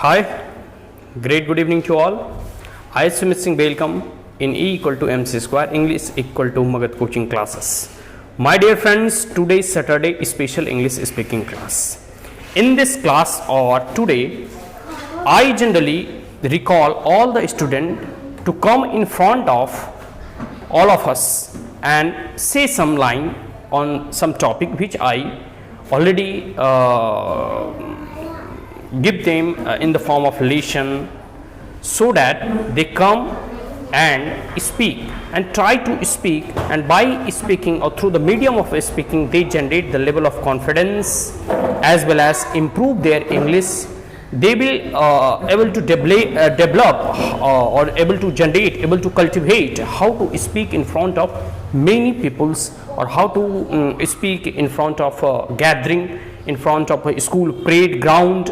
Hi, great good evening to all. I Sumit Singh welcome in E equal to MC square English equal to Magat coaching classes. My dear friends, today is Saturday special English speaking class. In this class or today, I generally recall all the students to come in front of all of us and say some line on some topic which I already give them in the form of lesson, so that they come and speak and try to speak, and by speaking or through the medium of speaking they generate the level of confidence as well as improve their English. They will able to develop or able to generate, able to cultivate how to speak in front of many peoples, or how to speak in front of a gathering, in front of a school parade ground.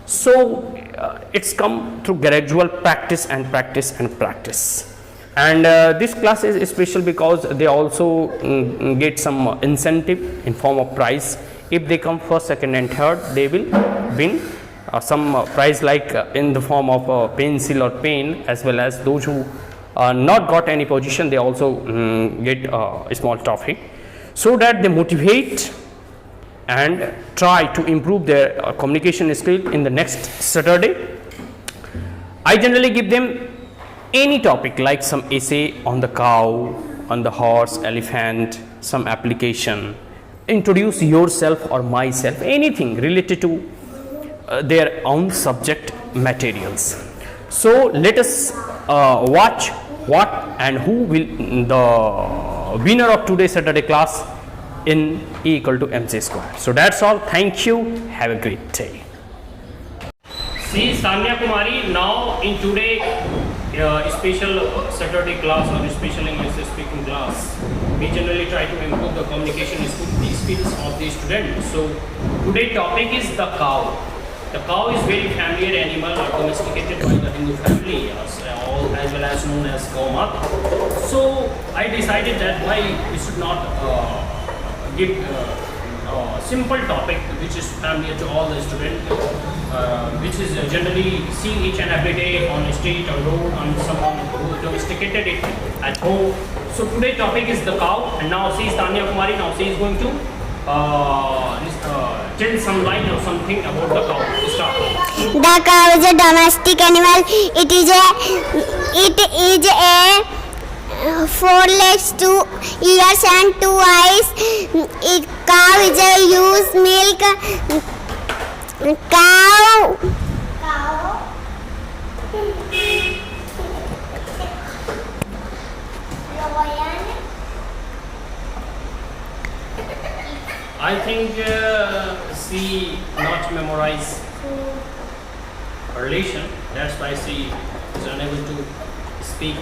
So it's come through gradual practice and practice and practice. And this class is special because they also get some incentive in form of prize. If they come first, second and third, they will win some prize, like in the form of a pencil or pen, as well as those who not got any position, they also get a small trophy, so that they motivate and try to improve their communication skill in the next Saturday. I generally give them any topic, like some essay on the cow, on the horse, elephant, some application, introduce yourself or myself, anything related to their own subject materials. So let us watch what and who will the winner of today's Saturday class in E equal to MC square. So that's all. Thank you. Have a great day. She is Tanya Kumari. Now in today special Saturday class or special English speaking class, we generally try to improve the communication skills of the students. So today topic is the cow. The cow is very familiar animal or domesticated by the Hindu family, as well as known as Gaumat. So I decided that why we should not give simple topic which is familiar to all the students, which is generally seen each and every day on a street or road, on someone who domesticated it at home. So today topic is the cow, and now she is Tanya Kumari. Now she is going to tell some line or something about the cow. Start. The cow is a domestic animal. It is a 4 legs, 2 ears and 2 eyes. Cow is a use milk. Cow. I think she not memorize relation. That's why she is unable to speak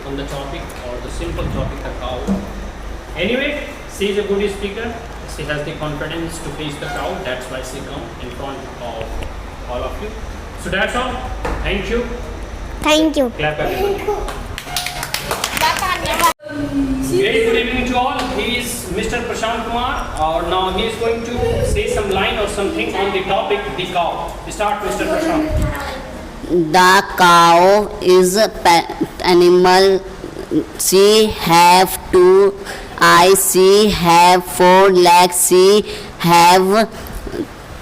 on the topic or the simple topic the cow. Anyway, she is a good speaker. She has the confidence to face the crowd. That's why she come in front of all of you. So that's all. Thank you. Thank you. Clap everybody. Very good evening to all. He is Mr. Prashant Kumar. Now he is going to say some line or something on the topic the cow. Start, Mr. Prashant. The cow is a pet animal. She have 2 eyes. She have 4 legs. She have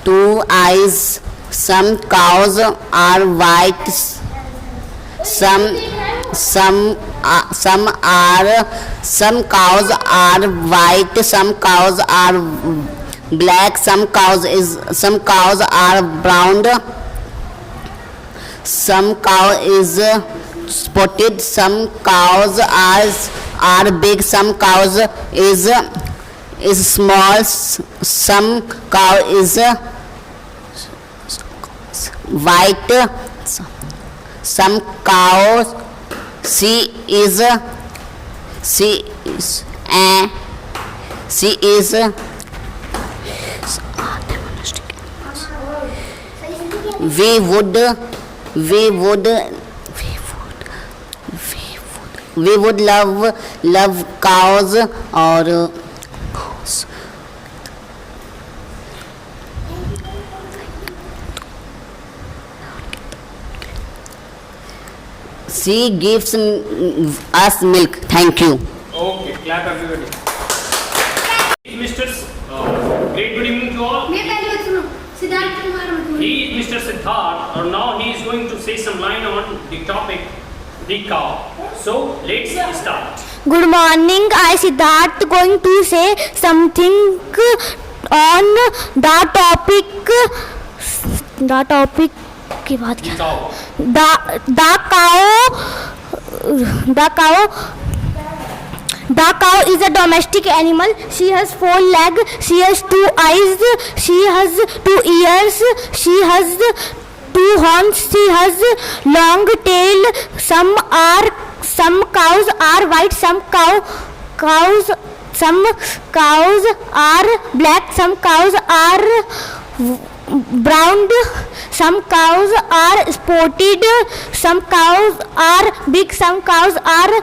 2 eyes. Some cows are white. Some cows are white. Some cows are black. Some cows are brown. Some cow is spotted. Some cows are big. Some cows is small. Some cow is white. Some cows she is we would love cows or She gives us milk. Thank you. Okay, clap everybody. Mr. Great good evening to all. मैं पहले बात सुनो सिद्धार्थ कुमार मधुर He is Mr. Siddharth, or now he is going to say some line on the topic, the cow. So let's start. Good morning. I Siddharth going to say something on the topic. The topic की बात क्या? Cow. The cow is a domestic animal. She has 4 legs. She has 2 eyes. She has 2 ears. She has 2 horns. She has long tail. Some cows are white. Some cows are black. Some cows are brown. Some cows are spotted. Some cows are big. Some cows are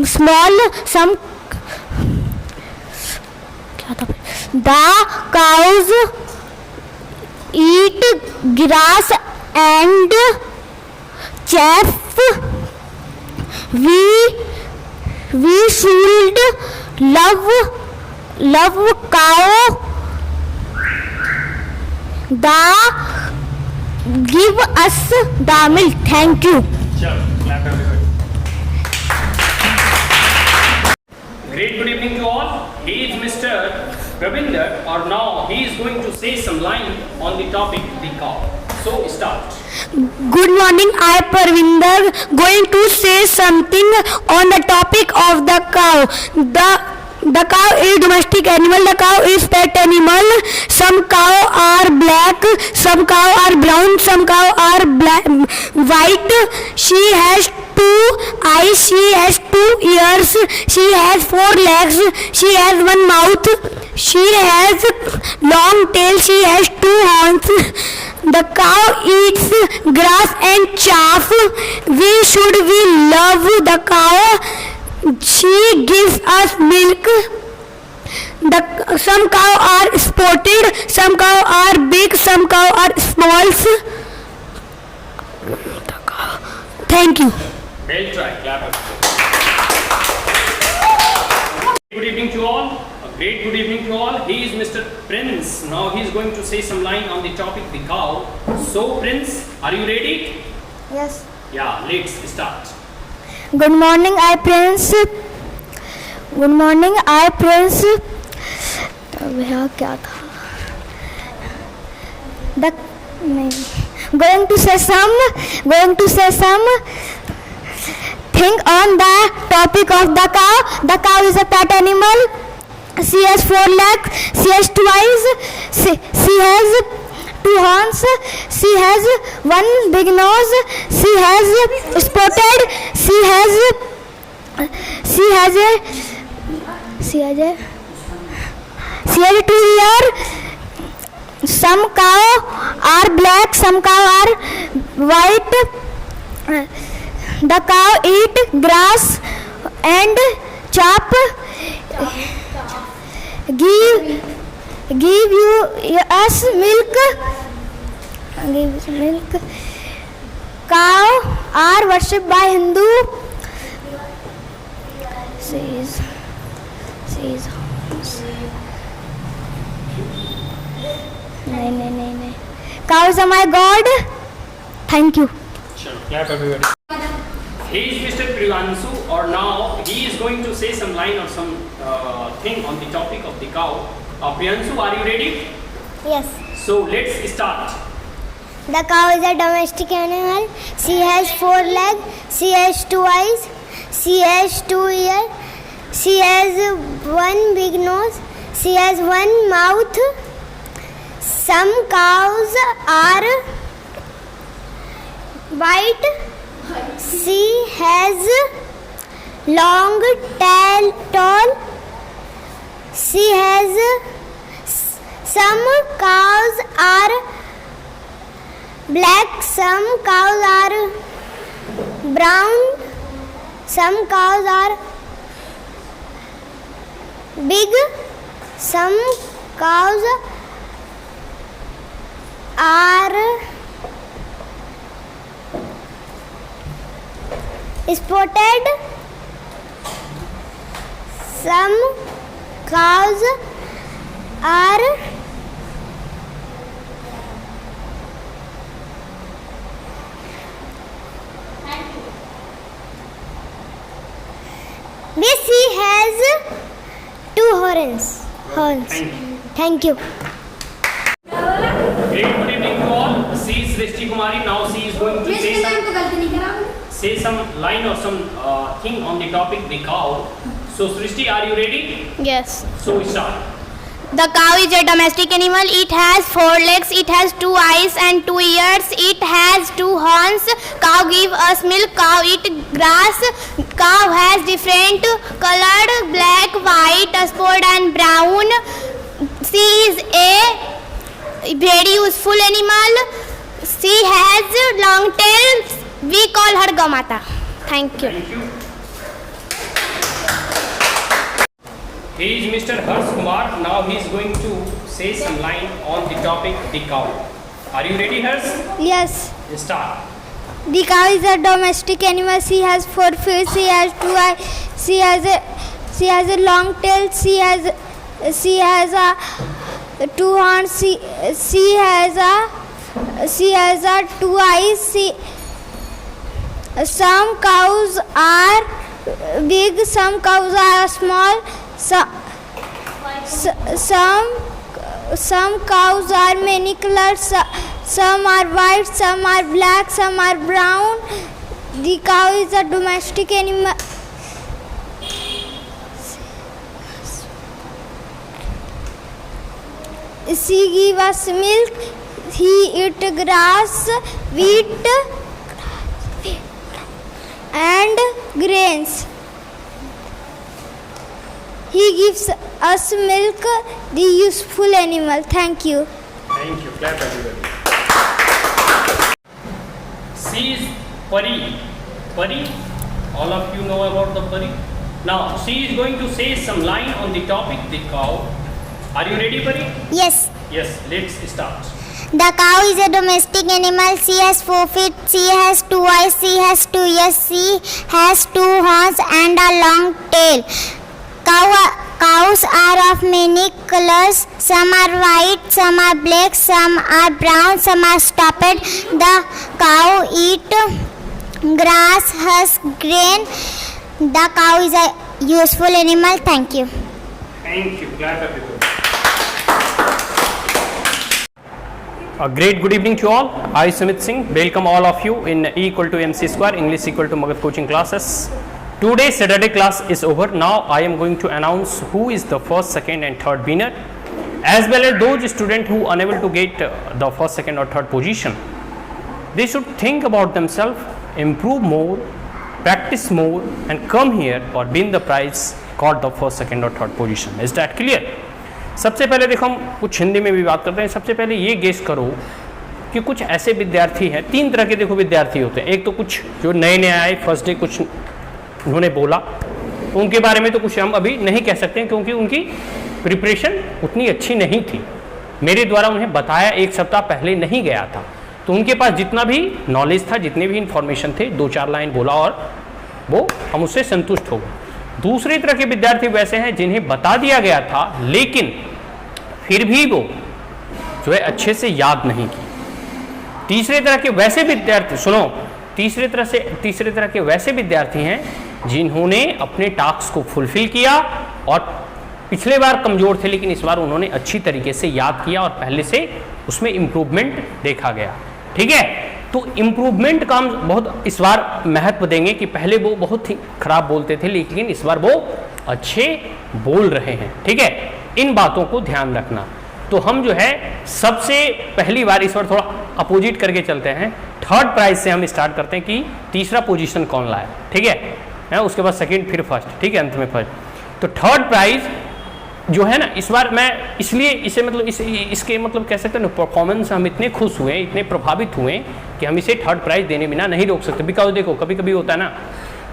small. The cows eat grass and chaff. We should love cow. Give us the milk. Thank you. Sure, clap everybody. Great good evening to all. He is Mr. Ravinder, or now he is going to say some line on the topic, the cow. So start. Good morning. I Parvinder going to say something on the topic of the cow. The cow is domestic animal. The cow is pet animal. Some cow are black. Some cow are brown. Some cow are white. She has 2 eyes. She has 2 ears. She has 4 legs. She has 1 mouth. She has long tail. She has 2 horns. The cow eats grass and chaff. We love the cow. She gives us milk. Some cow are spotted. Some cow are big. Some cow are small. Thank you. Well tried, clap everybody. Good evening to all. A great good evening to all. He is Mr. Prince. Now he is going to say some line on the topic, the cow. So Prince, are you ready? Yes. Yeah, let's start. Good morning, I Prince. Good morning, I Prince. भैया क्या था? Going to say some thing on the topic of the cow. The cow is a pet animal. She has 4 legs. She has 2 eyes. She has 2 horns. She has 1 big nose. She has spotted. She has 2 ears. Some cow are black. Some cow are white. The cow eat grass and chaff. Give us milk. Cow are worshipped by Hindu. Says नहीं. Cows are my God. Thank you. Sure, clap everybody. He is Mr. Priyanshu, or now he is going to say some line or some thing on the topic of the cow. Priyanshu, are you ready? Yes. So let's start. The cow is a domestic animal. She has 4 legs. She has 2 eyes. She has 2 ears. She has 1 big nose. She has 1 mouth. Some cows are white. She has long tail. She has some cows are black. Some cows are brown. Some cows are big. Some cows are spotted. Some cows are this she has 2 horns. Thank you. Great, good evening to all. She is Srishti Kumari. Now she is going to जिसके नाम को गलती नहीं करा आपने। say some line or some thing on the topic the cow. So Srishti, are you ready? Yes. So we start. The cow is a domestic animal. It has 4 legs. It has 2 eyes and 2 ears. It has 2 horns. Cow give us milk. Cow eat grass. Cow has different colored black, white, spotted and brown. She is a very useful animal. She has long tail. We call her Gamata. Thank you. Thank you. He is Mr. Harsh Kumar. Now he is going to say some line on the topic the cow. Are you ready, Harsh? Yes. Start. The cow is a domestic animal. She has 4 feet. She has 2 eyes. She has a long tail. She has a 2 horns. She has a 2 eyes. Some cows are big. Some cows are small. Some cows are many colors. Some are white, some are black, some are brown. The cow is a domestic animal. She gives us milk. He eats grass, wheat, and grains. He gives us milk, the useful animal. Thank you. Thank you. Clap everybody. She is Pari. Pari. All of you know about the Pari. Now she is going to say some line on the topic the cow. Are you ready, Pari? Yes. Yes. Let's start. The cow is a domestic animal. She has 4 feet. She has 2 eyes. She has 2 ears. She has 2 horns and a long tail. Cows are of many colors. Some are white, some are black, some are brown, some are spotted. The cow eats grass, husk, grain. The cow is a useful animal. Thank you. Thank you. Clap everybody. A great good evening to all. I Sumit Singh. Welcome all of you in E equal to MC square English equal to Magad coaching classes. Today's Saturday class is over. Now I am going to announce who is the first, second and third winner, as well as those students who are unable to get the first, second or third position. They should think about themselves, improve more, practice more and come here or win the prize called the first, second or third position. Is that clear? सबसे पहले देखो हम कुछ हिंदी में भी बात करते हैं. सबसे पहले ये गेस करो कि कुछ ऐसे विद्यार्थी हैं, 3 तरह के देखो विद्यार्थी होते हैं. एक तो कुछ जो नए नए आए, फर्स्ट डे कुछ उन्होंने बोला, उनके बारे में तो कुछ हम अभी नहीं कह सकते हैं क्योंकि उनकी प्रिपरेशन उतनी अच्छी नहीं थी. मेरे द्वारा उन्हें बताया 1 सप्ताह पहले नहीं गया था, तो उनके पास जितना भी नॉलेज था, जितने भी इन्फॉर्मेशन थे, 2-4 लाइन बोला और वो हम उससे संतुष्ट हो गए. दूसरी तरह के विद्यार्थी वैसे हैं जिन्हें बता दिया गया था लेकिन फिर भी वो जो है अच्छे से याद नहीं की. तीसरे तरह के वैसे विद्यार्थी सुनो, तीसरे तरह के वैसे विद्यार्थी हैं जिन्होंने अपने टास्क को फुलफिल किया और पिछले बार कमज़ोर थे लेकिन इस बार उन्होंने अच्छी तरीके से याद किया और पहले से उसमें इम्प्रूवमेंट देखा गया. ठीक है, तो इम्प्रूवमेंट का हम बहुत इस बार महत्व देंगे कि पहले वो बहुत ही खराब बोलते थे लेकिन इस बार वो अच्छे बोल रहे हैं. ठीक है, इन बातों को ध्यान रखना. तो हम जो है सबसे पहली बार इस बार थोड़ा अपोजिट करके चलते हैं. थर्ड प्राइज से हम स्टार्ट करते हैं कि तीसरा पोजीशन कौन लाया. ठीक है, उसके बाद सेकंड, फिर फर्स्ट. ठीक है, अंत में फर्स्ट. तो थर्ड प्राइज जो है ना, इस बार मैं इसलिए इसे मतलब इसके मतलब कह सकते हैं ना, परफॉर्मेंस हम इतने खुश हुए, इतने प्रभावित हुए कि हम इसे थर्ड प्राइज देने बिना नहीं रोक सकते. बिकॉज देखो कभी कभी होता है ना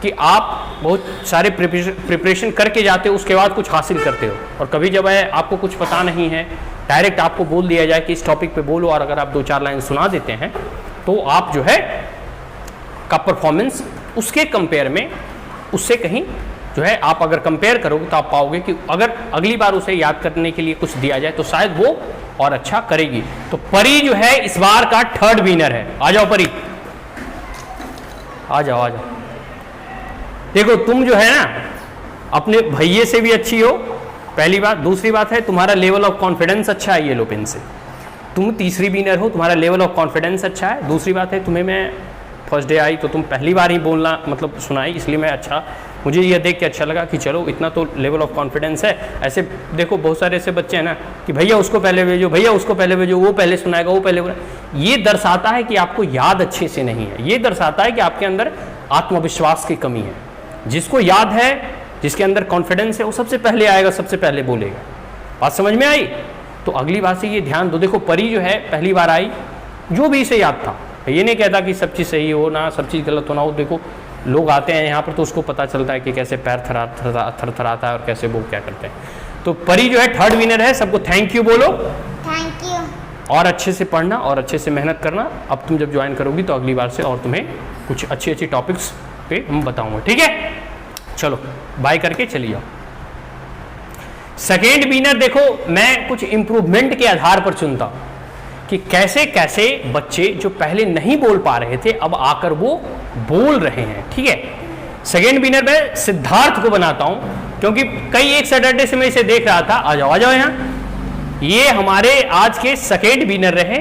कि आप बहुत सारे प्रिपरेशन करके जाते हो, उसके बाद कुछ हासिल करते हो, और कभी जब है आपको कुछ पता नहीं है, डायरेक्ट आपको बोल दिया जाए कि इस टॉपिक पे बोलो और अगर आप 2-4 लाइन सुना देते हैं तो आप जो है का परफॉर्मेंस उसके कंपेयर में उससे कहीं जो है आप अगर कंपेयर करोगे तो आप पाओगे कि अगर अगली बार उसे याद करने के लिए कुछ दिया जाए तो शायद वो और अच्छा करेगी। तो परी जो है इस बार का 3rd विनर है। आ जाओ परी, आ जाओ आ जाओ। देखो तुम जो है ना अपने भैये से भी अच्छी हो, पहली बात। दूसरी बात है तुम्हारा लेवल ऑफ कॉन्फिडेंस अच्छा है ये लो पेन से। तुम तीसरी विनर हो, तुम्हारा लेवल ऑफ कॉन्फिडेंस अच्छा है। दूसरी बात है तुम्हें मैं फर्स्ट डे आई तो तुम पहली बार ही बोलना मतलब सुनाई, इसलिए मैं अच्छा मुझे यह देख के अच्छा लगा कि चलो इतना तो लेवल ऑफ कॉन्फिडेंस है। ऐसे देखो बहुत सारे ऐसे बच्चे हैं ना कि भैया उसको पहले भेजो, भैया उसको पहले भेजो, वो पहले सुनाएगा, वो पहले। ये दर्शाता है कि आपको याद अच्छे से नहीं है, ये दर्शाता है कि आपके अंदर आत्मविश्वास की कमी है। जिसको याद है, जिसके अंदर कॉन्फिडेंस है, वो सबसे पहले आएगा, सबसे पहले बोलेगा। बात समझ में आई? तो अगली बार से ये ध्यान दो। देखो परी जो है पहली बार आई, जो भी इसे याद था, ये नहीं कहता कि सब चीज़ सही हो ना सब चीज़ गलत होना हो। देखो लोग आते हैं यहाँ पर तो उसको पता चलता है कि कैसे पैर थरथराता है और कैसे वो क्या करते हैं। तो परी जो है 3rd विनर है। सबको थैंक यू बोलो। Thank you. और अच्छे से पढ़ना और अच्छे से मेहनत करना। अब तुम जब ज्वाइन करोगी तो अगली बार से और तुम्हें कुछ अच्छी अच्छी टॉपिक्स पे हम बताऊंगा, ठीक है? चलो बाय करके चलिए आओ। 2nd विनर देखो मैं कुछ इंप्रूवमेंट के आधार पर चुनता हूं कि कैसे कैसे बच्चे जो पहले नहीं बोल पा रहे थे अब आकर वो बोल रहे हैं, ठीक है? 2nd विनर मैं सिद्धार्थ को बनाता हूं क्योंकि कई एक सैटरडे से मैं इसे देख रहा था। आ जाओ यहाँ। ये हमारे आज के 2nd विनर रहे,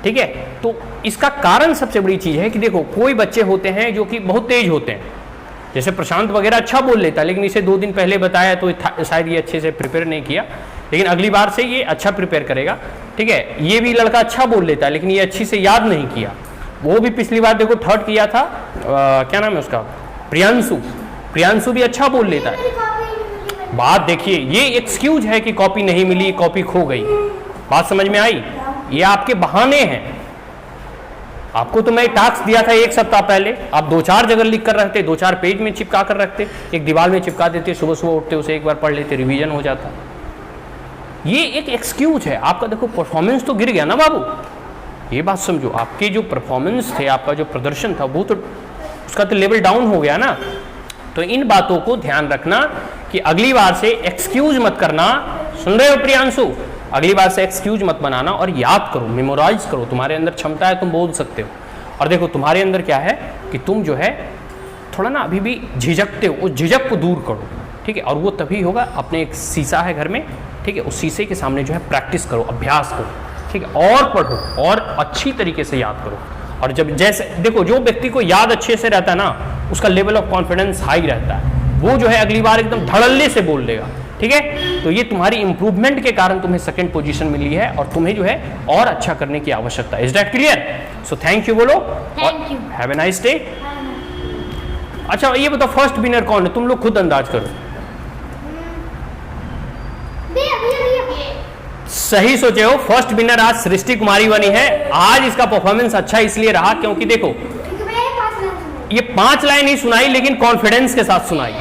ठीक है? तो इसका कारण सबसे बड़ी चीज है कि देखो कोई बच्चे होते हैं जो कि बहुत तेज होते हैं, जैसे प्रशांत वगैरह अच्छा बोल लेता है, लेकिन इसे 2 दिन पहले बताया तो शायद ये अच्छे से प्रिपेयर नहीं किया, लेकिन अगली बार से ये अच्छा प्रिपेयर करेगा, ठीक है? ये भी लड़का अच्छा बोल लेता है लेकिन ये अच्छी से याद नहीं किया। वो भी पिछली बार देखो 3rd किया था, क्या नाम है उसका, प्रियांशु भी अच्छा बोल लेता है। बात देखिए ये एक्सक्यूज है कि कॉपी नहीं मिली, कॉपी खो गई। बात समझ में आई? ये आपके बहाने हैं। आपको तो मैं टास्क दिया था 1 सप्ताह पहले, आप 2-4 जगह लिख कर रखते, 2-4 पेज में चिपका कर रखते, एक दीवार में चिपका देते, सुबह सुबह उठते उसे एक बार पढ़ लेते, रिवीजन हो जाता। ये एक एक्सक्यूज है आपका। देखो परफॉर्मेंस तो गिर गया ना बाबू, ये बात समझो। आपके जो परफॉर्मेंस थे, आपका जो प्रदर्शन था वो तो उसका तो लेवल डाउन हो गया ना। तो इन बातों को ध्यान रखना कि अगली बार से एक्सक्यूज मत करना। सुन रहे हो प्रियांशु? अगली बार से एक्सक्यूज मत बनाना और याद करो, मेमोराइज करो। तुम्हारे अंदर क्षमता है, तुम बोल सकते हो। और देखो तुम्हारे अंदर क्या है कि तुम जो है थोड़ा ना अभी भी झिझकते हो, उस झिझक को दूर करो, ठीक है? और वो तभी होगा, अपने एक शीशा है घर में, ठीक है? उस शीशे के सामने जो है प्रैक्टिस करो, अभ्यास करो, ठीक है? और पढ़ो और अच्छी तरीके से याद करो। और जब जैसे देखो जो व्यक्ति को याद अच्छे से रहता है ना, उसका लेवल ऑफ कॉन्फिडेंस हाई रहता है, वो जो है अगली बार एकदम धड़ल्ले से बोल देगा, ठीक है? तो ये तुम्हारी इंप्रूवमेंट के कारण तुम्हें 2nd पोजीशन मिली है और तुम्हें जो है और अच्छा करने की आवश्यकता है। Is that clear? So thank you बोलो। Thank you. Have a nice day. अच्छा ये बताओ 1st विनर कौन है? तुम लोग खुद अंदाज करो। सही सोचे हो, 1st विनर आज सृष्टि कुमारी बनी है। आज इसका परफॉर्मेंस अच्छा इसलिए रहा क्योंकि देखो ये 5 लाइन ही सुनाई लेकिन कॉन्फिडेंस के साथ सुनाई,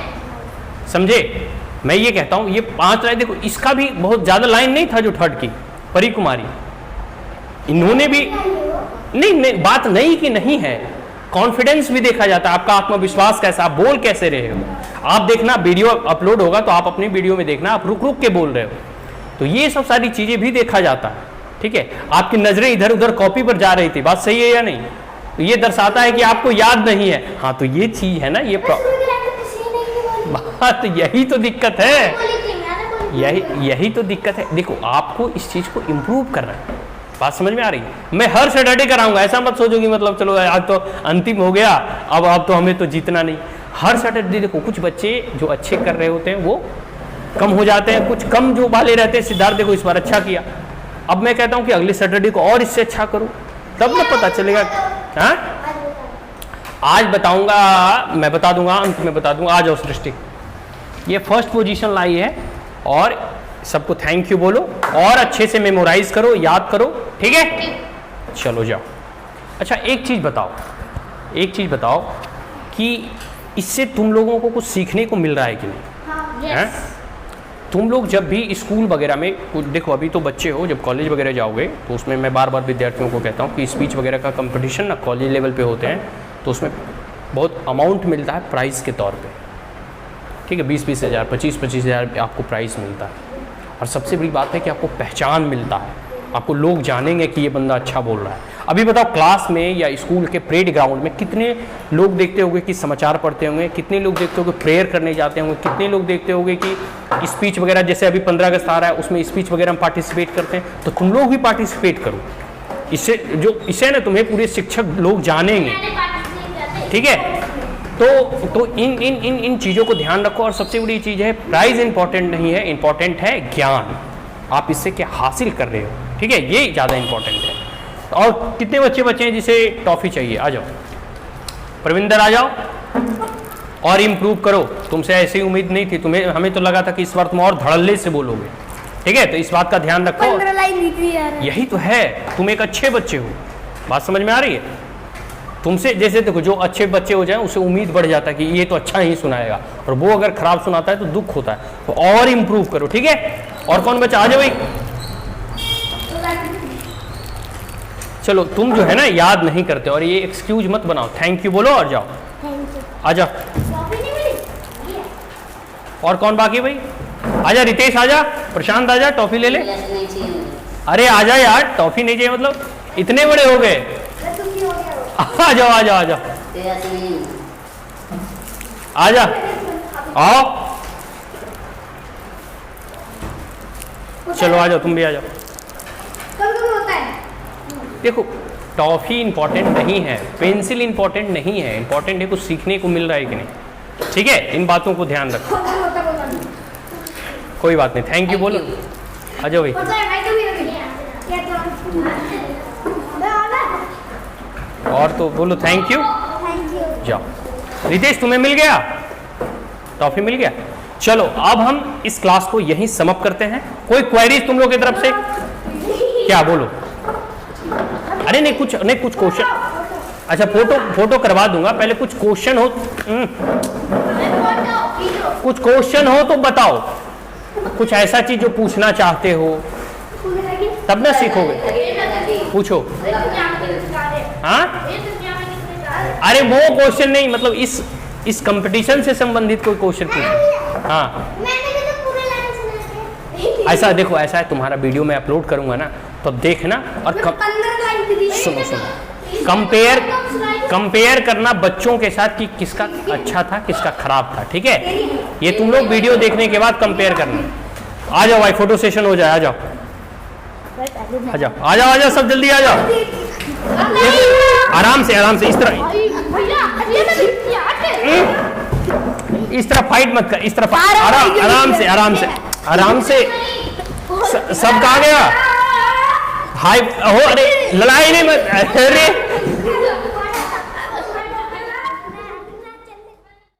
समझे? मैं ये कहता हूं ये 5 लाइन, देखो इसका भी बहुत ज्यादा लाइन नहीं था जो 3rd की परी कुमारी, इन्होंने भी नहीं, बात नहीं कि नहीं है, कॉन्फिडेंस भी देखा जाता है, आपका आत्मविश्वास कैसा, आप बोल कैसे रहे हो। आप देखना वीडियो अपलोड होगा तो आप अपनी वीडियो में देखना आप रुक रुक के बोल रहे हो, तो ये सब सारी चीजें भी देखा जाता है, ठीक है? आपकी नजरें इधर उधर कॉपी पर जा रही थी, बात सही है या नहीं? तो ये दर्शाता है कि आपको याद नहीं है। हाँ तो ये चीज है ना, ये बात, यही तो दिक्कत है, यही तो दिक्कत है। देखो आपको इस चीज को इम्प्रूव करना है। बात समझ में आ रही है? मैं हर सैटरडे कराऊंगा, ऐसा मत सोचो कि मतलब चलो आज तो अंतिम हो गया, अब तो हमें तो जीतना नहीं। हर सैटरडे देखो कुछ बच्चे जो अच्छे कर रहे होते हैं वो कम हो जाते हैं, कुछ कम जो वाले रहते हैं। सिद्धार्थ देखो इस बार अच्छा किया, अब मैं कहता हूं कि अगले सैटरडे को और इससे अच्छा करो, तब ना पता चलेगा। हाँ आज बताऊंगा, मैं बता दूंगा, अंत में बता दूंगा। आ जाओ सृष्टि, ये 1st पोजीशन लाई है और सबको थैंक यू बोलो और अच्छे से मेमोराइज करो, याद करो, ठीक है? चलो जाओ। अच्छा एक चीज बताओ कि इससे तुम लोगों को कुछ सीखने को मिल रहा है कि नहीं? Yes. तुम लोग जब भी स्कूल वगैरह में कुछ देखो, अभी तो बच्चे हो, जब कॉलेज वगैरह जाओगे तो उसमें मैं बार बार विद्यार्थियों को कहता हूँ कि स्पीच वगैरह का कंपटीशन ना कॉलेज लेवल पे होते हैं, तो उसमें बहुत अमाउंट मिलता है प्राइज़ के तौर पे, ठीक है, 20-20 हज़ार, 25-25 हज़ार आपको प्राइज़ मिलता है। और सबसे बड़ी बात है कि आपको पहचान मिलता है, आपको लोग जानेंगे कि ये बंदा अच्छा बोल रहा है। अभी बताओ क्लास में या स्कूल के परेड ग्राउंड में कितने लोग देखते होंगे कि समाचार पढ़ते होंगे, कितने लोग देखते होंगे प्रेयर करने जाते होंगे, कितने लोग देखते होंगे कि स्पीच वगैरह, जैसे अभी 15 अगस्त आ रहा है उसमें स्पीच वगैरह में पार्टिसिपेट करते हैं, तो तुम लोग भी पार्टिसिपेट करो। इससे ना तुम्हें पूरे शिक्षक लोग जानेंगे, ठीक है। तो इन चीज़ों को ध्यान रखो। और सबसे बड़ी चीज़ है, प्राइज़ इंपॉर्टेंट नहीं है, इंपॉर्टेंट है ज्ञान, आप इससे क्या हासिल कर रहे हो, ठीक है, ये ज़्यादा इंपॉर्टेंट है। और कितने बच्चे हैं जिसे टॉफ़ी चाहिए? आ जाओ प्रविंदर, आ जाओ और इम्प्रूव करो। तुमसे ऐसी उम्मीद नहीं थी, हमें तो लगा था कि इस बार तुम और धड़ल्ले से बोलोगे, ठीक है, तो इस बात का ध्यान रखो। 15 लाइन निकली यार। यही तो है, तुम एक अच्छे बच्चे हो, बात समझ में आ रही है? तुमसे जैसे देखो, जो अच्छे बच्चे हो जाए उससे उम्मीद बढ़ जाता है कि ये तो अच्छा ही सुनाएगा, और वो अगर खराब सुनाता है तो दुख होता है, तो और इम्प्रूव करो, ठीक है। और कौन बच्चा? आ जाओ भाई, चलो तुम जो है ना याद नहीं करते और ये एक्सक्यूज मत बनाओ, थैंक यू बोलो और जाओ, आ जाओ। और कौन बाकी भाई? आजा रितेश, आजा, प्रशांत आजा, टॉफी ले ले। अरे आजा यार, टॉफी नहीं चाहिए मतलब, इतने बड़े हो गए, आ जाओ आ जाओ आ जाओ, आजा, आओ, चलो आ जाओ, तुम भी आ जाओ। देखो टॉफ़ी इंपॉर्टेंट नहीं है, पेंसिल इंपॉर्टेंट नहीं है, इंपॉर्टेंट है कुछ सीखने को मिल रहा है कि नहीं, ठीक है, इन बातों को ध्यान रखो। कोई बात नहीं, थैंक यू बोलो, आ जाओ भाई। और तो बोलो थैंक यू, जाओ। रितेश तुम्हें मिल गया, टॉफ़ी मिल गया। चलो अब हम इस क्लास को यहीं समअप करते हैं। कोई क्वेरीज तुम लोग की तरफ से? क्या बोलो? अरे नहीं कुछ क्वेश्चन, अच्छा फोटो करवा दूंगा, पहले कुछ क्वेश्चन हो, कुछ क्वेश्चन हो तो बताओ, कुछ ऐसा चीज जो पूछना चाहते हो, तब ना सीखोगे, पूछो। हाँ, अरे वो क्वेश्चन नहीं, मतलब इस कंपटीशन से संबंधित कोई क्वेश्चन पूछो। हाँ ऐसा देखो, ऐसा है, तुम्हारा वीडियो मैं अपलोड करूंगा ना, तो देखना और सुनो कंपेयर करना बच्चों के साथ कि किसका अच्छा था किसका खराब था, ठीक है। ये तुम लोग वीडियो देखने के बाद कंपेयर करना। आ जाओ भाई, फोटो सेशन हो जाए, आ जाओ आ जाओ आ जाओ आ जाओ, सब जल्दी आ जाओ, आराम से इस तरह फाइट मत कर, इस तरफ आराम से सब कहाँ गया? हाय हो, अरे लड़ाई नहीं मत, अरे